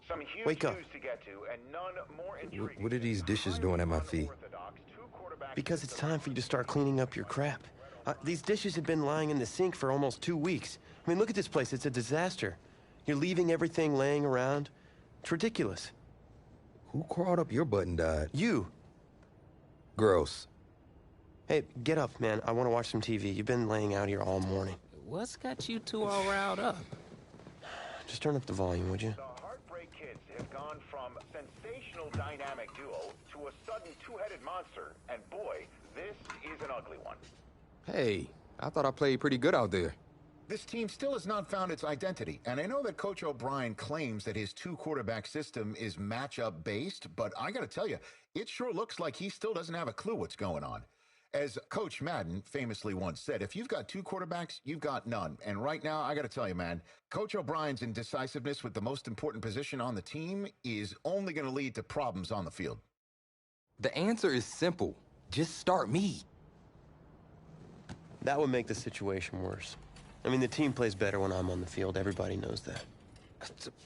Some huge Wake up. shoes to get to, and none more intriguing. What are these dishes doing at my feet? Because it's time for you to start cleaning up your crap. These dishes have been lying in the sink for almost 2 weeks. I mean, look at this place. It's a disaster. You're leaving everything laying around. It's ridiculous. Who crawled up your butt and died? You. Gross. Hey, get up, man. I want to watch some TV. You've been laying out here all morning. What's got you two all riled up? Just turn up the volume, would you? The Heartbreak Kids have gone from sensational dynamic duo to a sudden two-headed monster. And boy, this is an ugly one. Hey, I thought I played pretty good out there. This team still has not found its identity, and I know that Coach O'Brien claims that his two-quarterback system is matchup-based, but I gotta tell you, it sure looks like he still doesn't have a clue what's going on. As Coach Madden famously once said, if you've got two quarterbacks, you've got none. And right now, I gotta tell you, man, Coach O'Brien's indecisiveness with the most important position on the team is only gonna lead to problems on the field. The answer is simple. Just start me. That would make the situation worse. I mean, the team plays better when I'm on the field. Everybody knows that.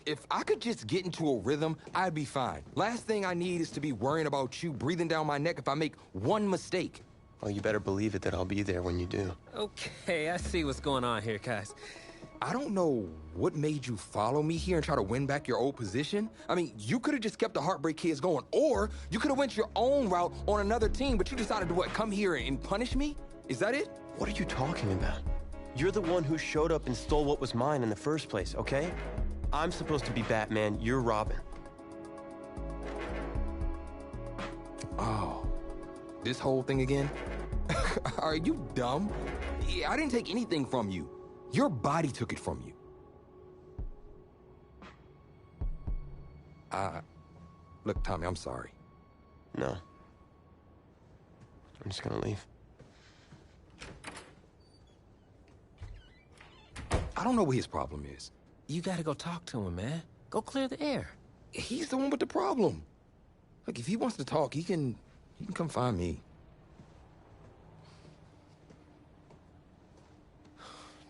If I could just get into a rhythm, I'd be fine. Last thing I need is to be worrying about you breathing down my neck if I make one mistake. Well, you better believe it that I'll be there when you do. Okay, I see what's going on here, guys. I don't know what made you follow me here and try to win back your old position. I mean, you could have just kept the Heartbreak Kids going, or you could have went your own route on another team, but you decided to, what, come here and punish me? Is that it? What are you talking about? You're the one who showed up and stole what was mine in the first place, okay? I'm supposed to be Batman, you're Robin. Oh, this whole thing again? Are you dumb? I didn't take anything from you. Your body took it from you. Look, Tommy, I'm sorry. No. I'm just gonna leave. I don't know what his problem is. You gotta go talk to him, man. Go clear the air. He's the one with the problem. Look, if he wants to talk, he can come find me.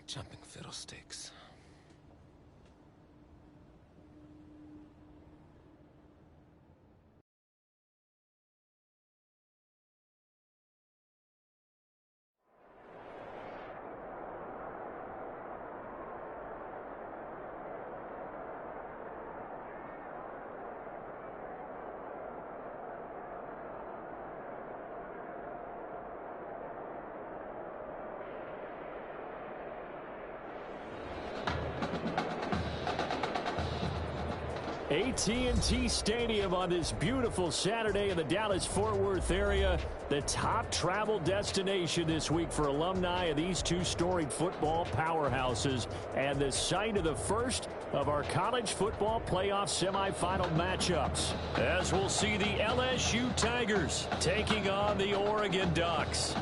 Jumping fiddlesticks. AT&T Stadium on this beautiful Saturday in the Dallas-Fort Worth area. The top travel destination this week for alumni of these two storied football powerhouses, and the site of the first of our college football playoff semifinal matchups, as we'll see the LSU Tigers taking on the Oregon Ducks.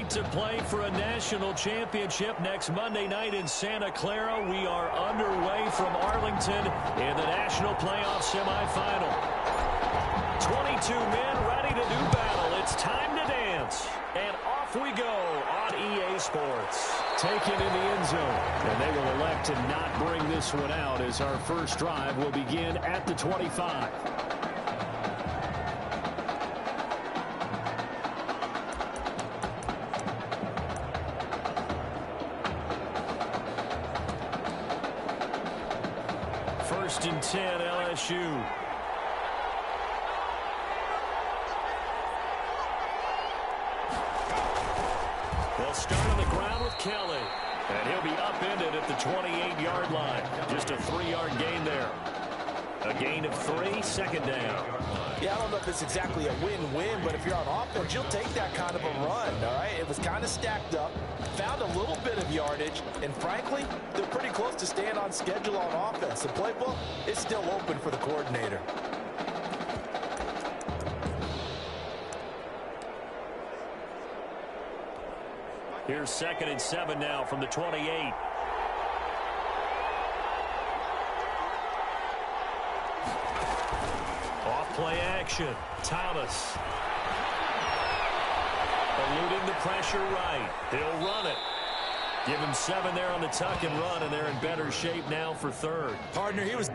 night to play for a national championship next Monday night in Santa Clara. We are underway from Arlington in the national playoff semifinal. 22 men ready to do battle. It's time to dance. And off we go on EA Sports. Taken in the end zone. And they will elect to not bring this one out as our first drive will begin at the 25. First and 10, LSU. They'll start on the ground with Kelly. And he'll be upended at the 28-yard line. Just a 3-yard gain there. A gain of 3, second down. Yeah, I don't know if it's exactly a win-win, but if you're on offense, you'll take that kind of a run, all right? It was kind of stacked up, found a little bit of yardage, and frankly, they're pretty close to staying on schedule on offense. The playbook is still open for the coordinator. Here's 2nd and 7 now from the 28. Off-play action. Thomas. Eluding the pressure right. They'll run it. Give him 7 there on the tuck and run, and they're in better shape now for 3rd. Partner, he was...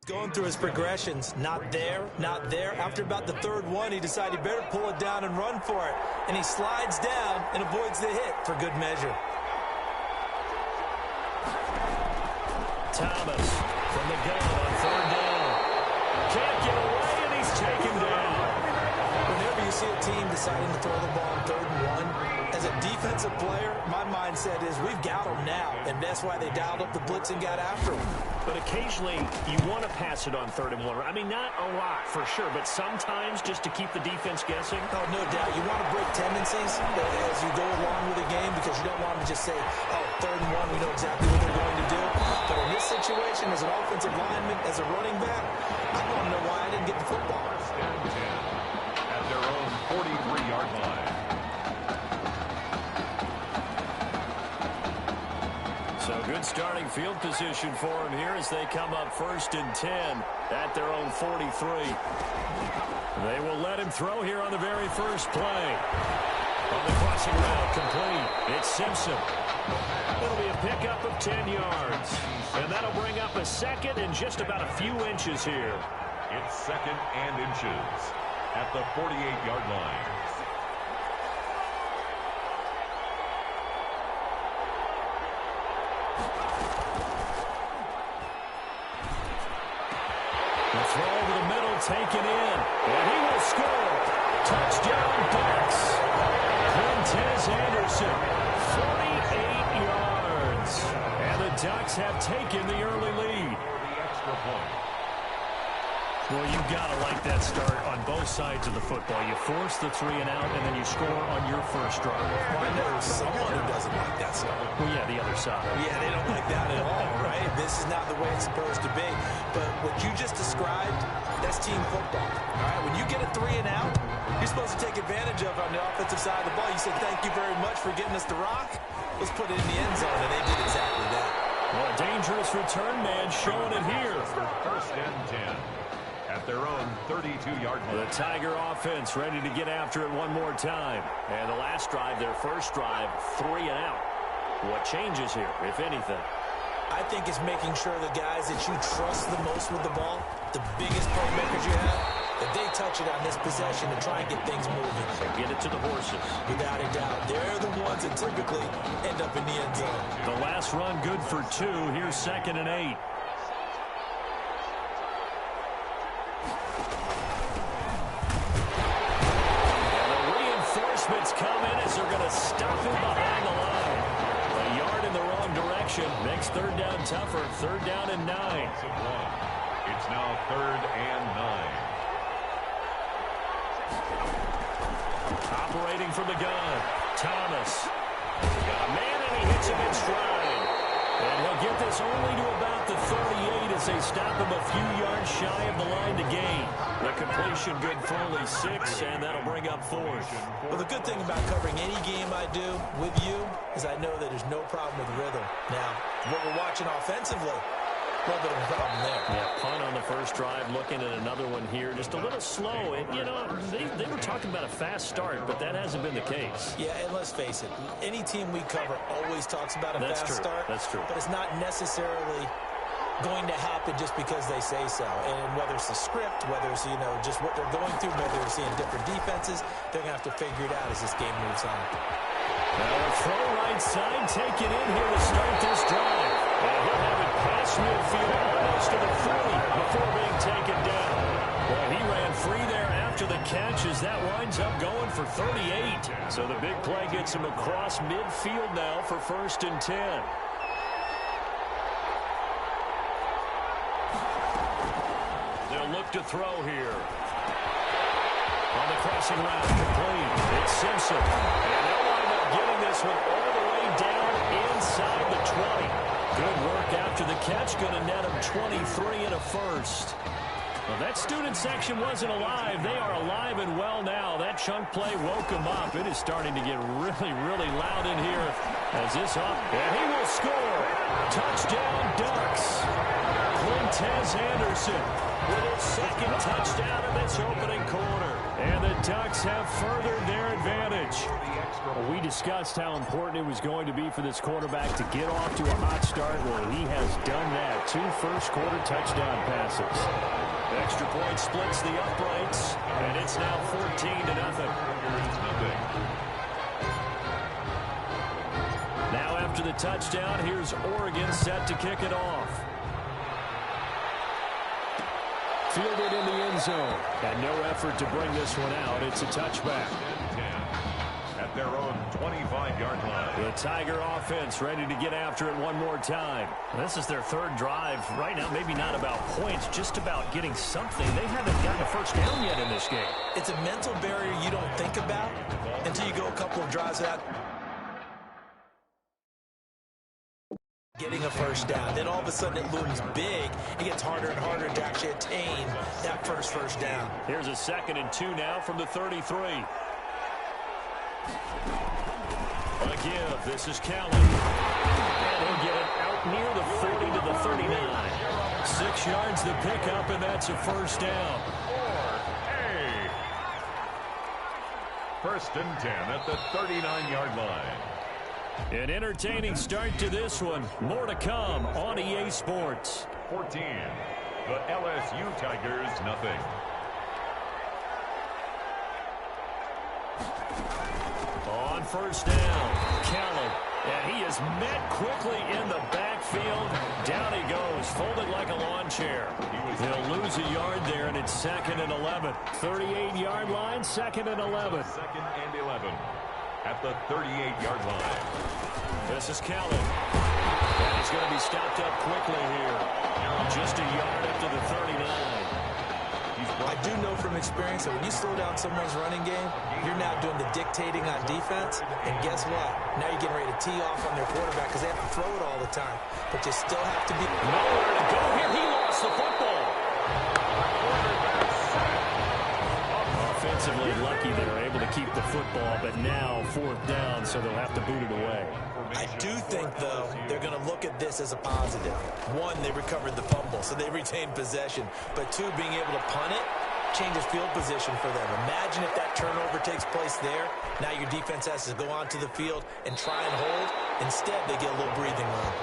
going through his progressions. Not there, not there. After about the 3rd one, he decided he better pull it down and run for it. And he slides down and avoids the hit for good measure. Thomas from the gun on 3rd down. Can't get away, and he's taken down. Whenever you see a team deciding to throw the ball on 3rd and 1, as a defensive player, my mindset is we've got them now. And that's why they dialed up the blitz and got after him. But occasionally, you want to pass it on 3rd and 1. I mean, not a lot for sure, but sometimes just to keep the defense guessing. Oh, no doubt. You want to break tendencies as you go along with the game because you don't want to just say, oh, 3rd and 1, we know exactly what they're going to do. But in this situation, as an offensive lineman, as a running back, I want to know why I didn't get the football. First and 10 at their own 43-yard line. So good starting field position for him here as they come up 1st and 10 at their own 43. They will let him throw here on the very first play. On the crossing route, complete. It's Simpson. It'll be a pickup of 10 yards. And that'll bring up a 2nd and just about a few inches here. It's 2nd and inches at the 48-yard line. The throw over the middle, taken in, and he will score. Touchdown, Bucks. Quintez Anderson, 48 yards. And the Ducks have taken the early lead. The extra point. Well, you've got to like that start on both sides of the football. You force the 3 and out, and then you score on your first drive. Well, I know someone who doesn't like that start. Well, yeah, the other side. Yeah, they don't like that at all, right? This is not the way it's supposed to be. But what you just described, that's team football. All right, when you get a 3 and out, you're supposed to take advantage of it on the offensive side of the ball. You say, thank you very much for getting us the rock. Let's put it in the end zone, and they did exactly that. Well, a dangerous return man showing it here. First and 10 at their own 32-yard line. The Tiger offense ready to get after it one more time. And the last drive, their first drive, 3 and out. What changes here, if anything? I think it's making sure the guys that you trust the most with the ball, the biggest playmakers you have, that they touch it on this possession and try and get things moving. So get it to the horses. Without a doubt. They're the ones that typically end up in the end zone. The last run good for 2. Here's 2nd and 8. Come in as they're going to stop him behind the line. A yard in the wrong direction makes 3rd down tougher. 3rd down and 9. It's now 3rd and 9. Operating from the gun, Thomas. Got a man and he hits him in stride. And he'll get this only to about the 38 as they stop him a few yards shy of the line to gain. The completion good for only 6, and that'll bring up 4th. Well, the good thing about covering any game I do with you is I know that there's no problem with rhythm. Now, what we're watching offensively, a little bit of a problem there. Yeah, punt on the first drive, looking at another one here. Just a little slow. And, you know, they were talking about a fast start, but that hasn't been the case. Yeah, and let's face it, any team we cover always talks about a fast start. That's true. But it's not necessarily going to happen just because they say so. And whether it's the script, whether it's, you know, just what they're going through, whether they're seeing different defenses, they're going to have to figure it out as this game moves on. Now a throw right side, take it in here to start this drive. And he'll have it past midfield almost to the 40 before being taken down. Well, he ran free there after the catch as that winds up going for 38. So the big play gets him across midfield now for 1st and 10. They'll look to throw here. On the crossing route, complete. It's Simpson. And they'll wind up getting this one all the way down inside the 20. Good work after the catch. Going to net him 23 and a first. Well, that student section wasn't alive. They are alive and well now. That chunk play woke them up. It is starting to get really, really loud in here as this up. And he will score. Touchdown, Ducks. Quintez Anderson with his 2nd touchdown in this opening quarter. And the Ducks have furthered their advantage. Well, we discussed how important it was going to be for this quarterback to get off to a hot start. Well, he has done that. 2 first-quarter touchdown passes. Extra point splits the uprights, and it's now 14-0. Now after the touchdown, here's Oregon set to kick it off. Fielded in the end zone. And no effort to bring this one out. It's a touchback. At their own 25-yard line. The Tiger offense ready to get after it one more time. This is their 3rd drive. Right now, maybe not about points, just about getting something. They haven't gotten a first down yet in this game. It's a mental barrier you don't think about until you go a couple of drives out. Getting a first down. Then all of a sudden it looms big. It gets harder and harder to actually attain that first down. Here's a 2nd and 2 now from the 33. A give. This is Kelly. And he'll get it out near the 40 to the 39. 6 yards the pickup, and that's a first down. 1st and 10 at the 39-yard line. An entertaining start to this one. More to come on EA Sports. 14. The LSU Tigers, nothing. On first down, Kelly. And he is met quickly in the backfield. Down he goes, folded like a lawn chair. He'll lose a yard there, and it's 2nd and 11. 38-yard line, 2nd and 11. 2nd and 11. At the 38-yard line. This is Kelly. And he's going to be stopped up quickly here. Just a yard up to the 39. I do know from experience that when you slow down someone's running game, you're now doing the dictating on defense. And guess what? Now you're getting ready to tee off on their quarterback because they have to throw it all the time. But you still have to be... Nowhere to go here. He lost the football. Offensively lucky they were able to keep the football, but now 4th down, so they'll have to boot it away. I do think, though, they're going to look at this as a positive. 1, they recovered the fumble, so they retained possession. But 2, being able to punt it changes field position for them. Imagine if that turnover takes place there. Now your defense has to go onto the field and try and hold. Instead, they get a little breathing room.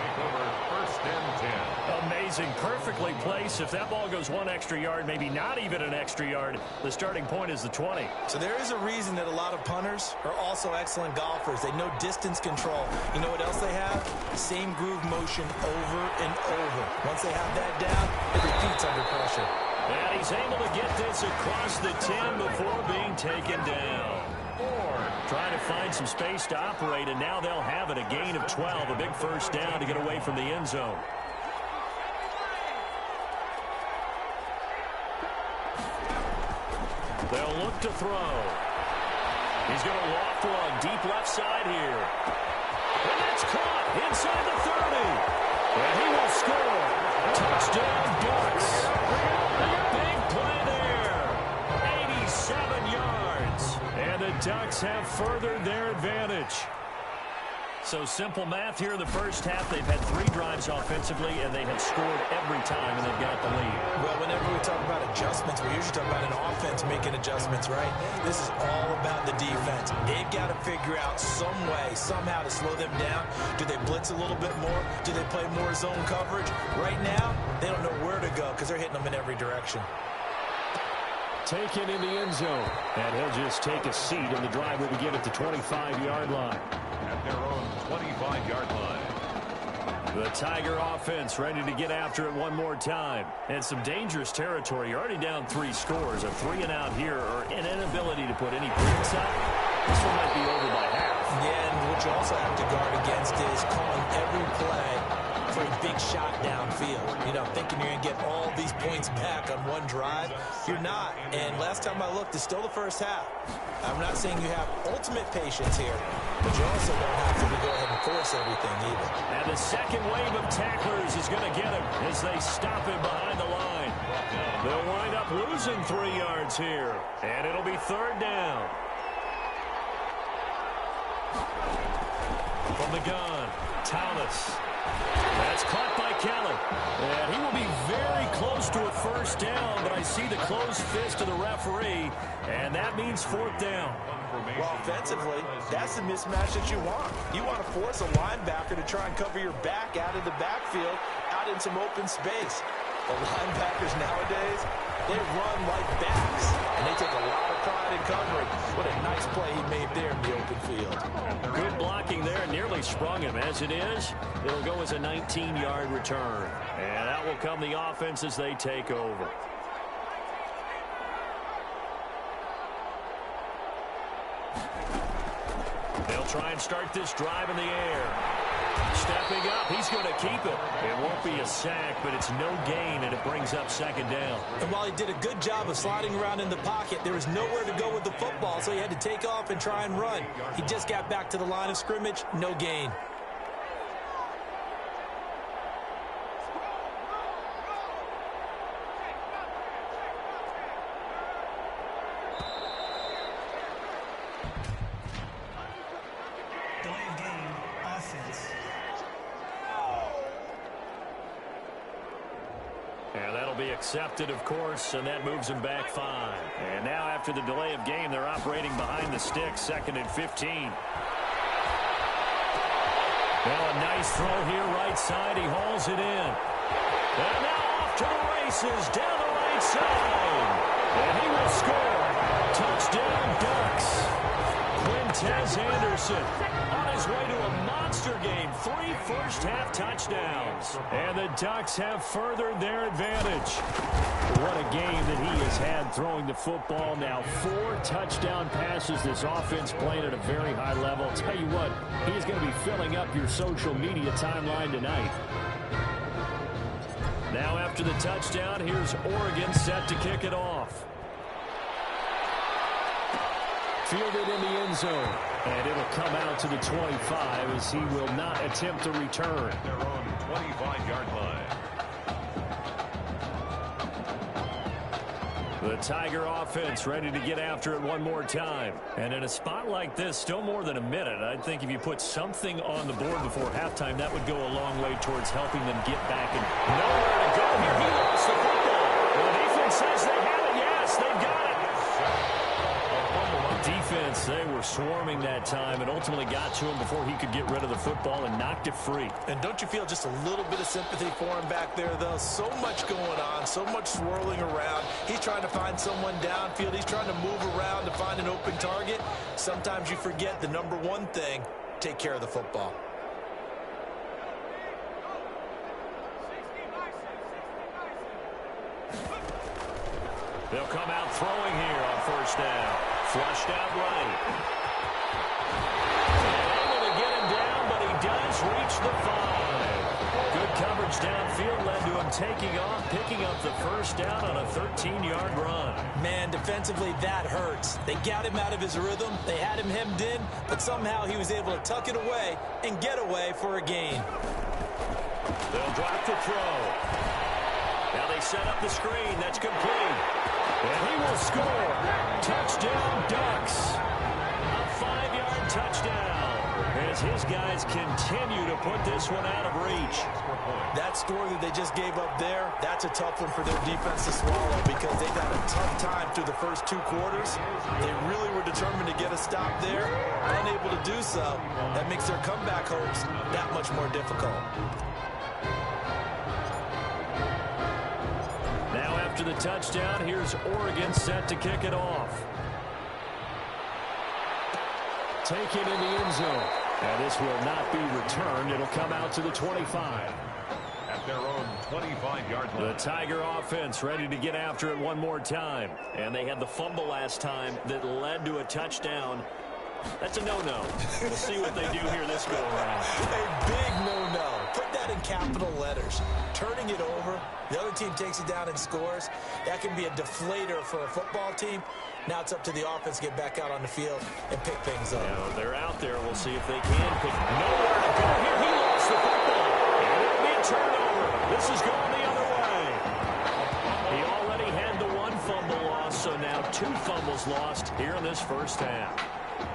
1st and 10. Amazing. Perfectly placed. If that ball goes 1 extra yard, maybe not even an extra yard, the starting point is the 20. So there is a reason that a lot of punters are also excellent golfers. They know distance control. You know what else they have? Same groove motion over and over. Once they have that down, it repeats under pressure. And he's able to get this across the 10 before being taken down. Trying to find some space to operate, and now they'll have it. A gain of 12, a big first down to get away from the end zone. They'll look to throw. He's going to loft one deep left side here. And that's caught inside the 30. And Ducks have furthered their advantage. So simple math here in the first half. They've had 3 drives offensively, and they have scored every time, and they've got the lead. Well, whenever we talk about adjustments, we usually talk about an offense making adjustments, right? This is all about the defense. They've got to figure out some way, somehow to slow them down. Do they blitz a little bit more? Do they play more zone coverage? Right now, they don't know where to go because they're hitting them in every direction. Taken in the end zone, and he'll just take a seat, and the drive will begin at the 25-yard line. At their own 25-yard line. The Tiger offense ready to get after it one more time. And some dangerous territory. You're already down 3 scores. A 3-and-out here, or an inability to put any points up. This one might be over by half. Yeah, and what you also have to guard against is calling every play for a big shot downfield. You know, thinking you're going to get all these points back on one drive. You're not. And last time I looked, it's still the first half. I'm not saying you have ultimate patience here, but you also don't have to go ahead and force everything either. And the second wave of tacklers is going to get him as they stop him behind the line. They'll wind up losing 3 yards here, and it'll be 3rd down. From the gun, Thomas. That's caught by Kelly. And he will be very close to a first down, but I see the closed fist of the referee, and that means 4th down. Well, offensively, that's the mismatch that you want. You want to force a linebacker to try and cover your back out of the backfield, out in some open space. The linebackers nowadays, they run like backs, and they take a lot of pride in covering. What a nice play he made there in the open field. Good blocking there, nearly sprung him. As it is, it'll go as a 19-yard return. And that will come the offense as they take over. They'll try and start this drive in the air. Stepping up, he's going to keep it. It won't be a sack, but it's no gain, and it brings up 2nd down. And while he did a good job of sliding around in the pocket, there was nowhere to go with the football, so he had to take off and try and run. He just got back to the line of scrimmage, no gain. And that'll be accepted, of course, and that moves him back 5. And now after the delay of game, they're operating behind the sticks, 2nd and 15. Well, a nice throw here right side. He hauls it in. And now off to the races down the right side. And he will score. Touchdown, Ducks. Quintez Anderson on his way to a monster game. 3 first-half touchdowns. And the Ducks have furthered their advantage. What a game that he has had throwing the football. Now 4 touchdown passes. This offense playing at a very high level. I'll tell you what, he's going to be filling up your social media timeline tonight. Now after the touchdown, here's Oregon set to kick it off. Fielded in the end zone. And it'll come out to the 25 as he will not attempt to return. Their own 25-yard line. The Tiger offense ready to get after it one more time. And in a spot like this, still more than a minute, I think if you put something on the board before halftime, that would go a long way towards helping them get back. And nowhere to go here. He lost the football. The defense says they have it. Yes, they've got it. Defense, they were swarming that time and ultimately got to him before he could get rid of the football and knocked it free. And don't you feel just a little bit of sympathy for him back there, though? So much going on, so much swirling around. He's trying to find someone downfield. He's trying to move around to find an open target. Sometimes you forget the number one thing, take care of the football. They'll come out throwing here on first down. Flushed out right. Able to get him down, but he does reach the 5. Good coverage downfield led to him taking off, picking up the first down on a 13-yard run. Man, defensively, that hurts. They got him out of his rhythm. They had him hemmed in, but somehow he was able to tuck it away and get away for a gain. They'll drop the throw. Now they set up the screen. That's complete. And he will score. Touchdown, Ducks. A touchdown as his guys continue to put this one out of reach. That score that they just gave up there, that's a tough one for their defense to swallow because they've had a tough time through the first 2 quarters. They really were determined to get a stop there, unable to do so. That makes their comeback hopes that much more difficult. Now after the touchdown, here's Oregon set to kick it off. Taken in the end zone. And this will not be returned. It'll come out to the 25. At their own 25-yard line. The Tiger offense ready to get after it one more time. And they had the fumble last time that led to a touchdown. That's a no-no. We'll see what they do here this go-around. A big no-no. Put that in capital letters. Turning it over, the other team takes it down and scores. That can be a deflator for a football team. Now it's up to the offense to get back out on the field and pick things up. Yeah, they're out there. We'll see if they can pick. Nowhere to go here. He lost the football. And it'll be a turnover. This is going the other way. He already had the 1 fumble loss, so now 2 fumbles lost here in this first half.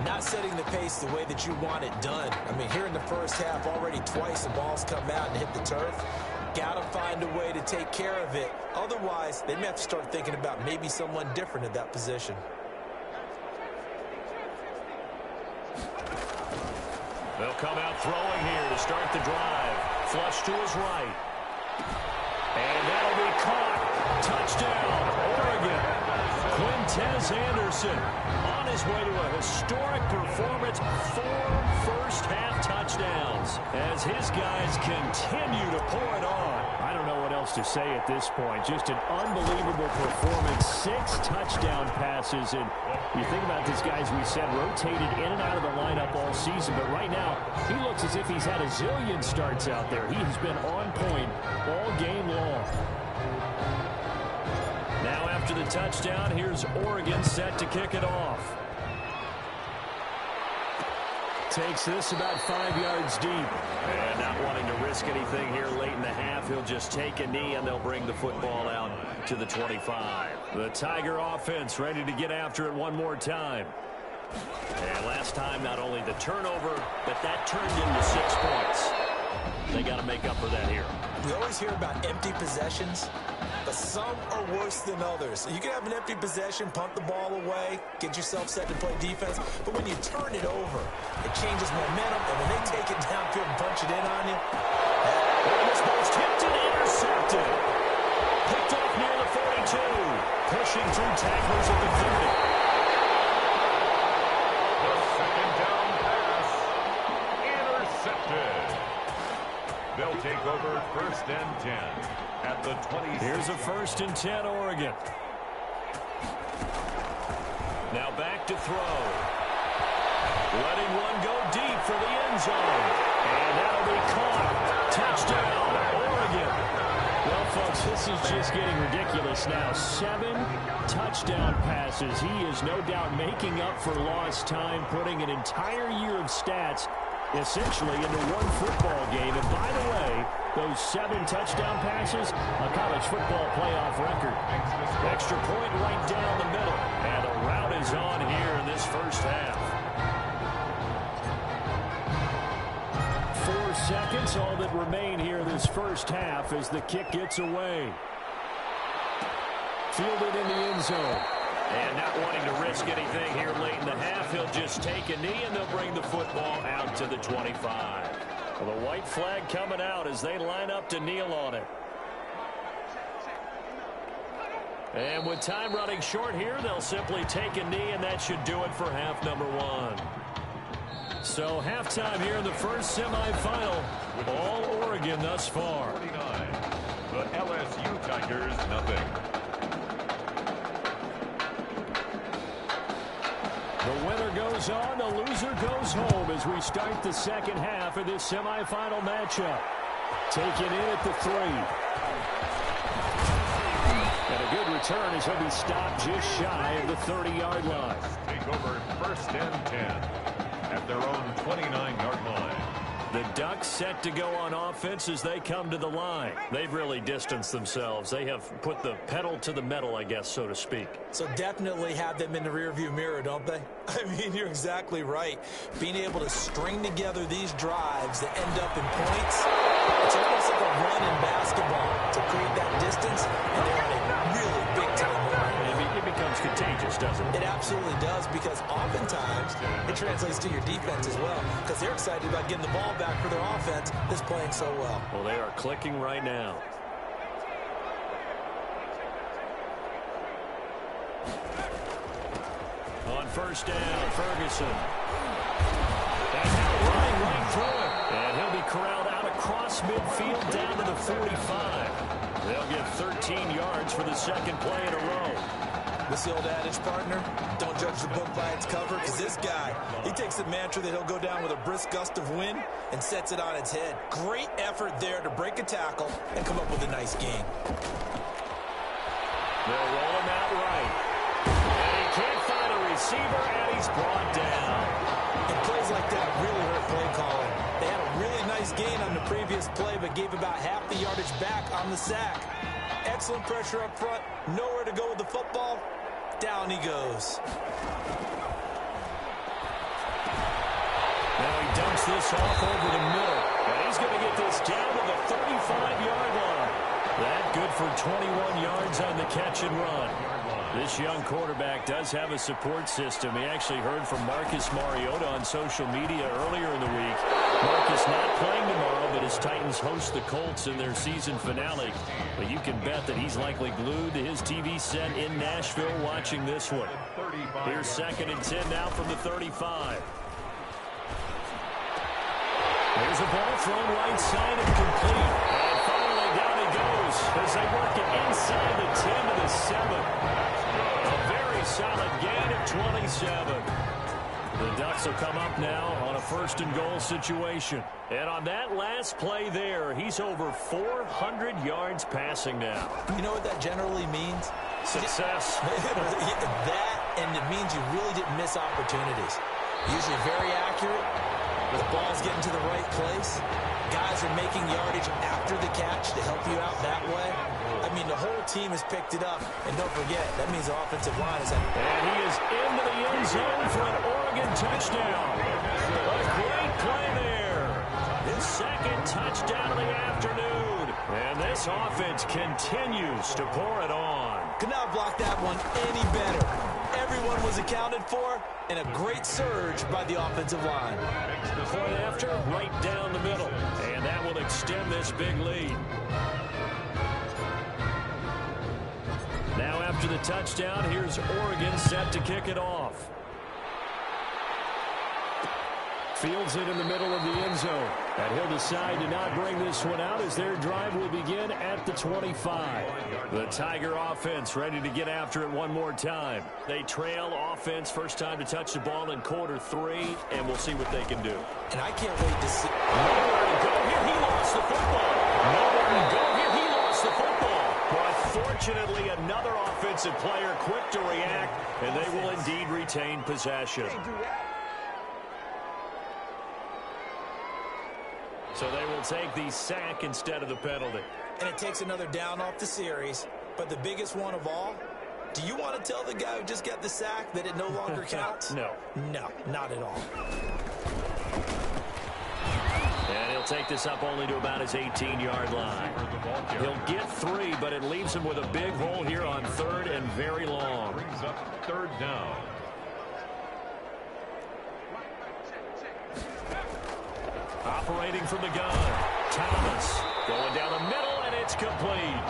Not setting the pace the way that you want it done. I mean, here in the first half, already twice the ball's come out and hit the turf. Got to find a way to take care of it. Otherwise, they may have to start thinking about maybe someone different at that position. They'll come out throwing here to start the drive. Flush to his right. And that'll be caught. Touchdown, Oregon. Quintez Anderson on his way to a historic performance. 4 first-half touchdowns as his guys continue to pour it on. I don't know what else to say at this point. Just an unbelievable performance. 6 touchdown passes. And you think about this, guys, we said rotated in and out of the lineup all season. But right now, he looks as if he's had a zillion starts out there. He has been on point all game long. Now after the touchdown, here's Oregon set to kick it off. Takes this about 5 yards deep. And not wanting to risk anything here late in the half, he'll just take a knee and they'll bring the football out to the 25. The Tiger offense ready to get after it one more time. And last time, not only the turnover, but that turned into 6 points. They got to make up for that here. We always hear about empty possessions, but some are worse than others. You can have an empty possession, punt the ball away, get yourself set to play defense, but when you turn it over, it changes momentum, and when they take it downfield and punch it in on you, this ball's tipped and intercepted. Picked off near the 42. Pushing through tacklers at the 30. The second down pass. Intercepted. They'll take over 1st and 10 at the 20. Here's a 1st and 10, Oregon. Now back to throw. Letting one go deep for the end zone. And that'll be caught. Touchdown, Oregon. Well, folks, this is just getting ridiculous now. 7 touchdown passes. He is no doubt making up for lost time, putting an entire year of stats essentially into one football game. And by the way, those 7 touchdown passes, a college football playoff record. Extra point right down the middle. And the route is on here in this first half. 4 seconds, all that remain here in this first half as the kick gets away. Fielded in the end zone. And not wanting to risk anything here late in the half, he'll just take a knee and they'll bring the football out to the 25. Well, the white flag coming out as they line up to kneel on it. And with time running short here, they'll simply take a knee, and that should do it for half number 1. So halftime here in the first semifinal. All Oregon thus far. 49. The LSU Tigers, nothing. The winner goes on, the loser goes home as we start the second half of this semifinal matchup. Taken in at the 3. And a good return as he'll be stopped just shy of the 30-yard line. Take over 1st and 10 at their own 29-yard line. The Ducks set to go on offense as they come to the line. They've really distanced themselves. They have put the pedal to the metal, I guess, so to speak. So definitely have them in the rearview mirror, don't they? I mean, you're exactly right. Being able to string together these drives that end up in points, it's almost like a run in basketball to create that distance, and they're on a really big-time run. It becomes contagious, doesn't it? It absolutely does, because oftentimes it translates to your defense as well, because they're excited about getting the ball back for their offense that's playing so well. Well, they are clicking right now. On first down, Ferguson. And now running right through it. And he'll be corralled out across midfield down to the 45. They'll get 13 yards for the second play in a row. What's the old adage, partner? Don't judge the book by its cover, because this guy, he takes the mantra that he'll go down with a brisk gust of wind and sets it on its head. Great effort there to break a tackle and come up with a nice gain. They'll roll him out right. And he can't find a receiver, and he's brought down. And plays like that really hurt play calling. They had a really nice gain on the previous play, but gave about half the yardage back on the sack. Excellent pressure up front, nowhere to go with the football. Down he goes. Now he dumps this off over the middle. And he's going to get this down to the 35-yard line. That good for 21 yards on the catch and run. This young quarterback does have a support system. He actually heard from Marcus Mariota on social media earlier in the week. Marcus not playing tomorrow, but his Titans host the Colts in their season finale. But you can bet that he's likely glued to his TV set in Nashville watching this one. Here's 2nd and 10 now from the 35. There's a ball thrown right side and complete. And finally down he goes as they work it inside the 10 to the 7. A very solid gain of 27. The Ducks will come up now on a 1st and goal situation. And on that last play there, he's over 400 yards passing now. You know what that generally means? Success. That, and it means you really didn't miss opportunities. Usually very accurate. The ball's getting to the right place. Guys are making yardage after the catch to help you out that way. I mean, the whole team has picked it up. And don't forget, that means the offensive line is... And he is into the end zone for an Oregon touchdown. A great play there. His 2nd touchdown of the afternoon. And this offense continues to pour it on. Could not block that one any better. Everyone was accounted for, and a great surge by the offensive line. Point after, right down the middle. And that will extend this big lead. Now after the touchdown, here's Oregon set to kick it off. Fields it in the middle of the end zone. And he'll decide to not bring this one out as their drive will begin at the 25. The Tiger offense ready to get after it one more time. They trail offense, first time to touch the ball in Q3, and we'll see what they can do. And I can't wait to see. Nowhere to go here. He lost the football. Nowhere to go here. He lost the football. But fortunately, another offensive player quick to react, and they will indeed retain possession. So they will take the sack instead of the penalty. And it takes another down off the series. But the biggest one of all, do you want to tell the guy who just got the sack that it no longer counts? No. No, not at all. And he'll take this up only to about his 18-yard line. He'll get 3, but it leaves him with a big hole here on 3rd and very long. Brings up 3rd down. Operating from the gun, Thomas going down the middle, and it's complete.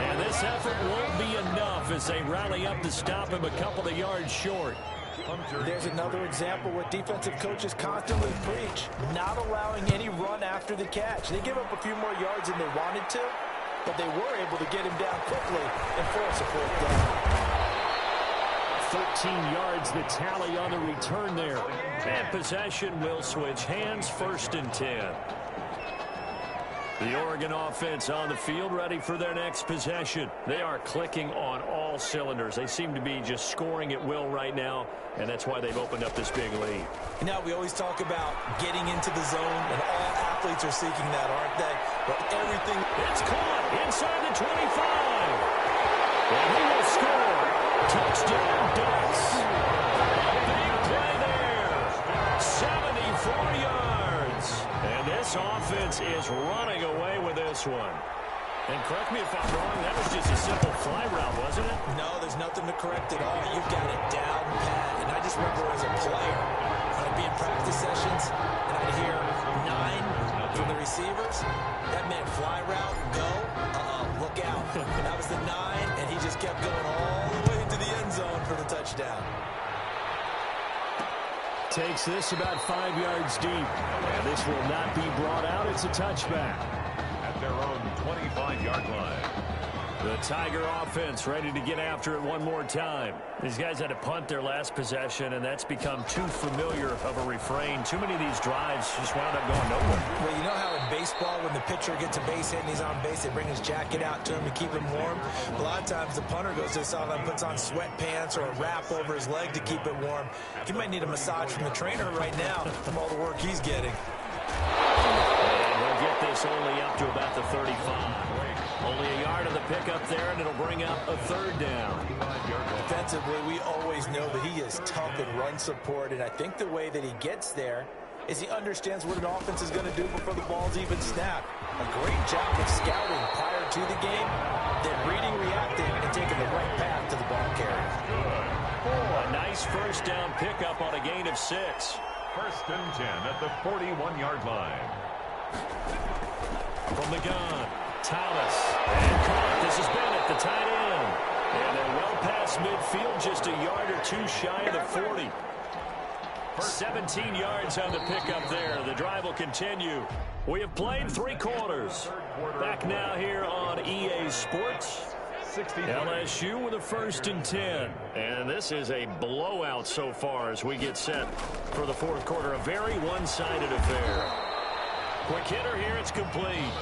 And this effort won't be enough as they rally up to stop him a couple of yards short. There's another example where defensive coaches constantly preach, not allowing any run after the catch. They give up a few more yards than they wanted to, but they were able to get him down quickly and force a 4th down. 13 yards the tally on the return there. And possession will switch hands, 1st and 10. The Oregon offense on the field ready for their next possession. They are clicking on all cylinders. They seem to be just scoring at will right now, and that's why they've opened up this big lead. Now we always talk about getting into the zone and all athletes are seeking that, aren't they? But everything... It's caught inside the 25. And he will score. Touchdown, Ducks. Big play there. 74 yards. And this offense is running away with this one. And correct me if I'm wrong, that was just a simple fly route, wasn't it? No, there's nothing to correct at all. You've got it down pat. And I just remember as a player, I'd be in practice sessions, and I'd hear 9 from the receivers. That meant fly route, go, look out. And that was the 9, and he just kept going all the way into the end zone for the touchdown. Takes this about 5 yards deep. And this will not be brought out. It's a touchback. Their own 25-yard line. The Tiger offense ready to get after it one more time. These guys had to punt their last possession, and that's become too familiar of a refrain. Too many of these drives just wound up going nowhere. Well, you know how in baseball, when the pitcher gets a base hit and he's on base, they bring his jacket out to him to keep him warm? A lot of times the punter goes to the sideline, puts on sweatpants or a wrap over his leg to keep it warm. He might need a massage from the trainer right now from all the work he's getting. We'll get this only up to about the 35. Only a yard of the pickup there, and it'll bring up a third down. Defensively, we always know that he is tough in run support, and I think the way that he gets there is he understands what an offense is going to do before the ball's even snapped. A great job of scouting prior to the game, then reading, reacting, and taking the right path to the ball carrier. A nice first down pickup on a gain of 6. First and 10 at the 41-yard line. From the gun, Thomas. And caught. This is Bennett, the tight end. And they're well past midfield, just a yard or 2 shy of the 40. 17 yards on the pickup there. The drive will continue. We have played 3 quarters. Back now here on EA Sports. LSU with a first and 10. And this is a blowout so far as we get set for the fourth quarter. A very one-sided affair. Quick hitter here, it's complete.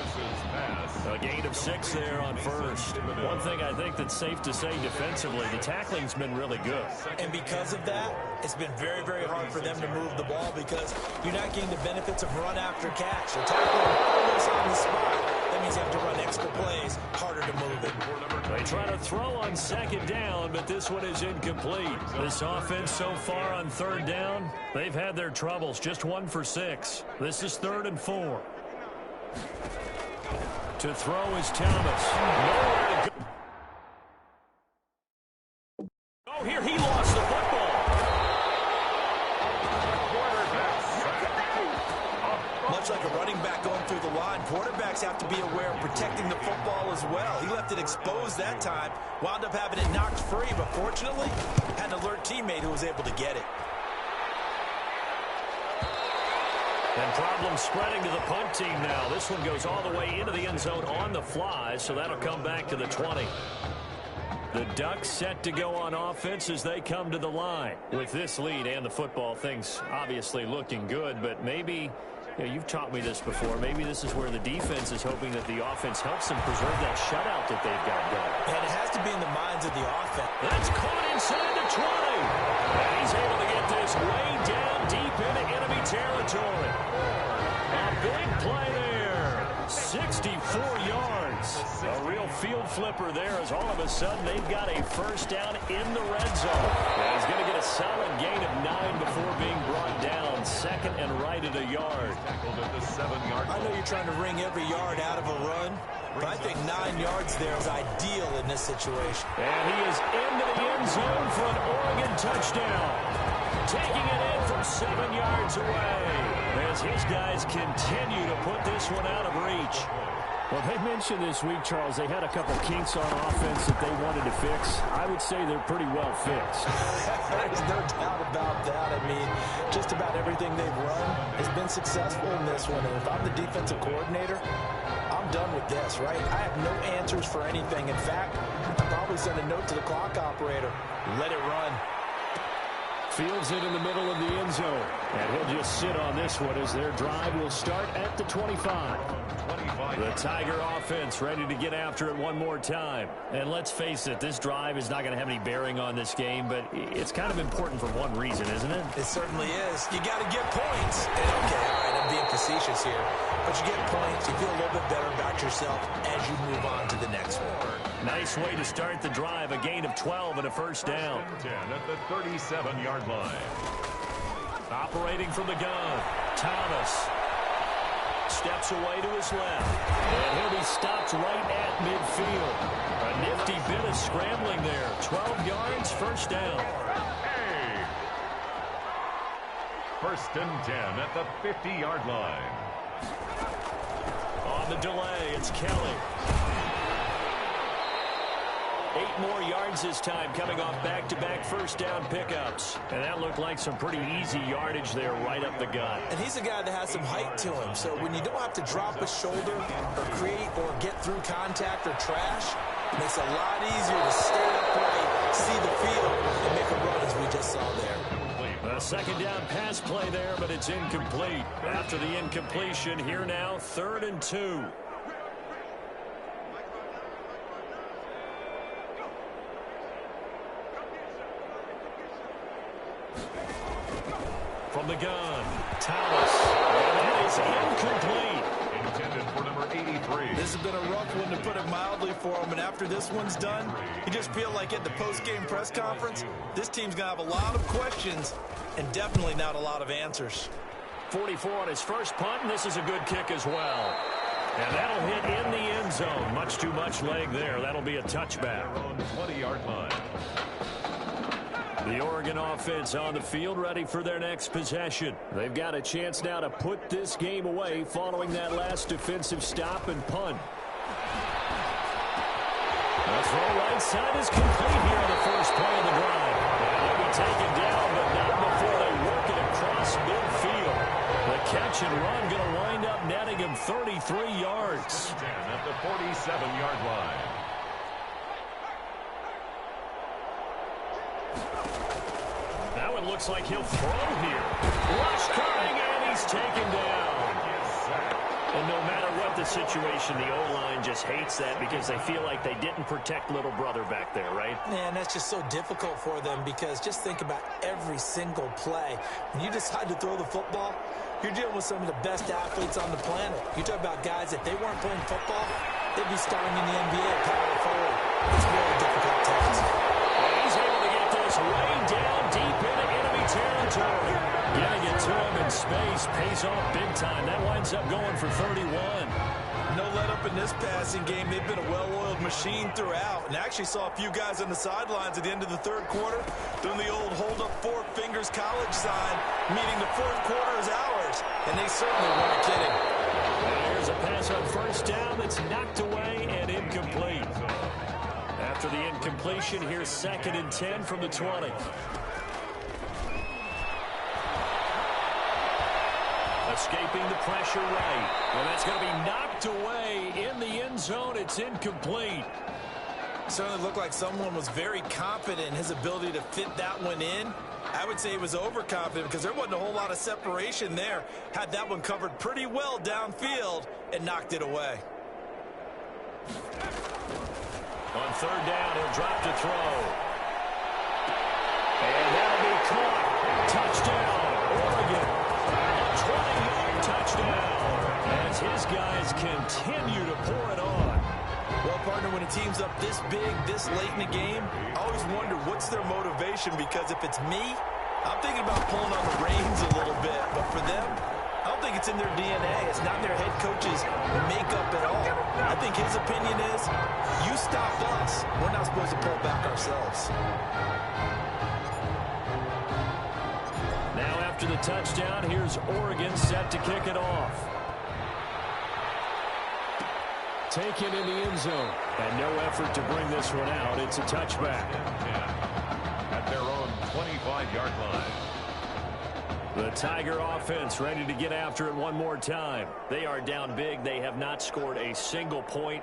A gain of 6 there on first. One thing I think that's safe to say defensively, the tackling's been really good. And because of that, it's been very, very hard for them to move the ball because you're not getting the benefits of run after catch. You're tackling almost on the spot. That means you have to run extra plays, harder to move it. They try to throw on second down, but this one is incomplete. This offense so far on third down, they've had their troubles. Just 1 for 6. This is 3rd and 4. To throw is Thomas. Nowhere to go. Oh, here he lost the football. Much like a running back going through the line, quarterbacks have to be aware of protecting the football as well. He left it exposed that time, wound up having it knocked free, but fortunately, had an alert teammate who was able to get it. And problems spreading to the punt team now. This one goes all the way into the end zone on the fly, so that'll come back to the 20. The Ducks set to go on offense as they come to the line. With this lead and the football, things obviously looking good, but maybe, you've taught me this before, maybe this is where the defense is hoping that the offense helps them preserve that shutout that they've got going. And it has to be in the minds of the offense. That's caught inside the 20. And he's able to get this way down deep into enemy territory. A big play there. 64 yards. A real field flipper there as all of a sudden they've got a first down in the red zone. And he's going to get a solid gain of 9 before being brought down. 2nd and right at a yard. I know you're trying to wring every yard out of a run, but I think 9 yards there is ideal in this situation. And he is into the end zone for an Oregon touchdown. Taking it in from 7 yards away as his guys continue to put this one out of reach. Well, they mentioned this week, Charles, they had a couple kinks on offense that they wanted to fix. I would say they're pretty well fixed. There's no doubt about that. I mean, just about everything they've run has been successful in this one. And if I'm the defensive coordinator, I'm done with this, right? I have no answers for anything. In fact, I'll probably send a note to the clock operator. Let it run. Fields it in the middle of the end zone. And he'll just sit on this one as their drive will start at the 25. The Tiger offense ready to get after it one more time. And let's face it, this drive is not going to have any bearing on this game, but it's kind of important for one reason, isn't it? It certainly is. You got to get points. And okay, all right, I'm being facetious here. But you get points. You feel a little bit better about yourself as you move on to the next one. Nice way to start the drive. A gain of 12 and a first down. 10 at the 37-yard line. Operating from the gun, Thomas steps away to his left, and he'll be stopped right at midfield. A nifty bit of scrambling there. 12 yards, first down. Hey! First and 10 at the 50-yard line. On the delay, it's Kelly. 8 more yards this time, coming off back-to-back first down pickups. And that looked like some pretty easy yardage there right up the gut. And he's a guy that has some height to him. So when you don't have to drop a shoulder or create or get through contact or trash, it makes it a lot easier to stay upright, see the field, and make a run as we just saw there. A second down pass play there, but it's incomplete. After the incompletion, here now, 3rd and 2. From the gun, Thomas. And that is incomplete. Intended for number 83. This has been a rough one, to put it mildly, for him. And after this one's done, you just feel like at the post-game press conference, this team's going to have a lot of questions and definitely not a lot of answers. 44 on his first punt, and this is a good kick as well. And that'll hit in the end zone. Much too much leg there. That'll be a touchback. On 20-yard line. The Oregon offense on the field, ready for their next possession. They've got a chance now to put this game away following that last defensive stop and punt. The throw right side is complete here on the first play of the drive. They'll be taken down, but not before they work it across midfield. The catch and run going to wind up netting him 33 yards. 10 at the 47-yard line. Now it looks like he'll throw here. Rush coming, and he's taken down. And no matter what the situation, the O-line just hates that because they feel like they didn't protect little brother back there, right? Man, that's just so difficult for them, because just think about every single play. When you decide to throw the football, you're dealing with some of the best athletes on the planet. You talk about guys, if they weren't playing football, they'd be starting in the NBA at power forward. It's a really difficult task. He's able to get this way down deep into enemy territory. Getting it to him in space pays off big time. That winds up going for 31. No let up in this passing game. They've been a well-oiled machine throughout. And actually saw a few guys on the sidelines at the end of the third quarter doing the old hold up 4 fingers college sign, meaning the fourth quarter is ours. And they certainly weren't kidding. And here's a pass on first down that's knocked away and incomplete. After the incompletion, here's 2nd and 10 from the 20. Escaping the pressure right. And that's going to be knocked away in the end zone. It's incomplete. Certainly looked like someone was very confident in his ability to fit that one in. I would say he was overconfident because there wasn't a whole lot of separation there. Had that one covered pretty well downfield and knocked it away. On 3rd down, he'll drop to throw. And that'll be caught. Touchdown, Oregon. A 20-yard touchdown as his guys continue to pour it on. Well, partner, when a team's up this big, this late in the game, I always wonder what's their motivation, because if it's me, I'm thinking about pulling on the reins a little bit. But for them, I don't think it's in their DNA. It's not their head coach's makeup at all. I think his opinion is, you stopped us. We're not supposed to pull back ourselves. Now after the touchdown, here's Oregon set to kick it off. Taken in the end zone. And no effort to bring this one out. It's a touchback. At their own 25-yard line. The Tiger offense ready to get after it one more time. They are down big. They have not scored a single point.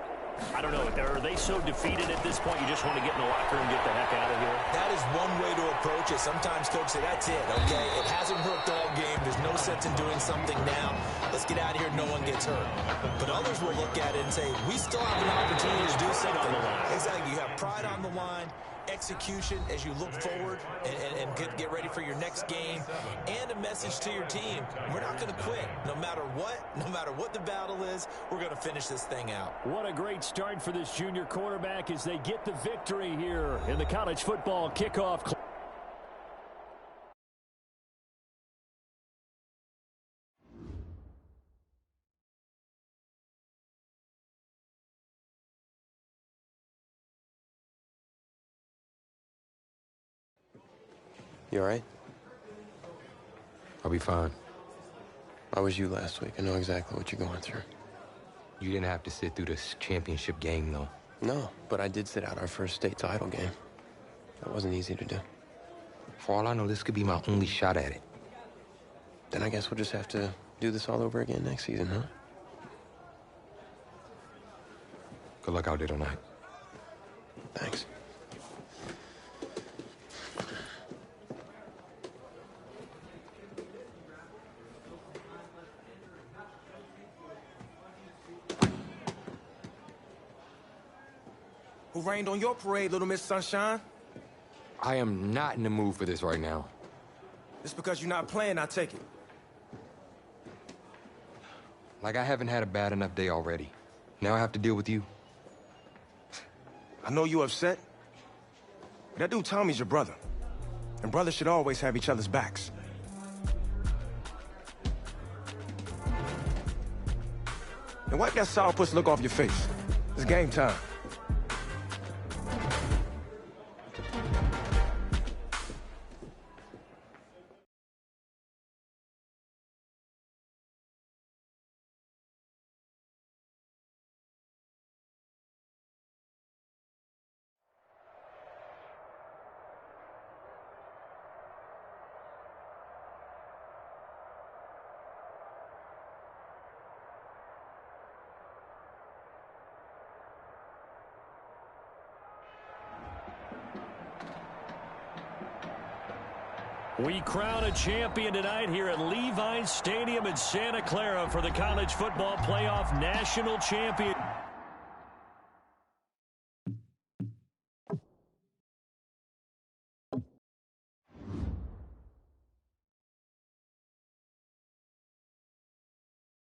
I don't know. Are they so defeated at this point you just want to get in the locker room and get the heck out of here? That is one way to approach it. Sometimes folks say, that's it, okay? It hasn't worked all game. There's no sense in doing something now. Let's get out of here. No one gets hurt. But others will look at it and say, we still have an opportunity to do something. On the line. Exactly. You have pride on the line. execution as you look forward and get ready for your next game, and a message to your team. We're not going to quit. No matter what the battle is, we're going to finish this thing out. What a great start for this junior quarterback as they get the victory here in the college football kickoff. You all right? I'll be fine. How was you last week? I know exactly what you're going through. You didn't have to sit through this championship game, though. No, but I did sit out our first state title game. That wasn't easy to do. For all I know, this could be my only shot at it. Then I guess we'll just have to do this all over again next season, huh? Good luck out there tonight. Thanks. Who rained on your parade, Little Miss Sunshine? I am not in the mood for this right now. Just because you're not playing, I take it. Like I haven't had a bad enough day already. Now I have to deal with you. I know you upset. But that dude Tommy's your brother. And brothers should always have each other's backs. And wipe that sourpuss look off your face. It's game time. We crown a champion tonight here at Levi's Stadium in Santa Clara for the College Football Playoff National Champion.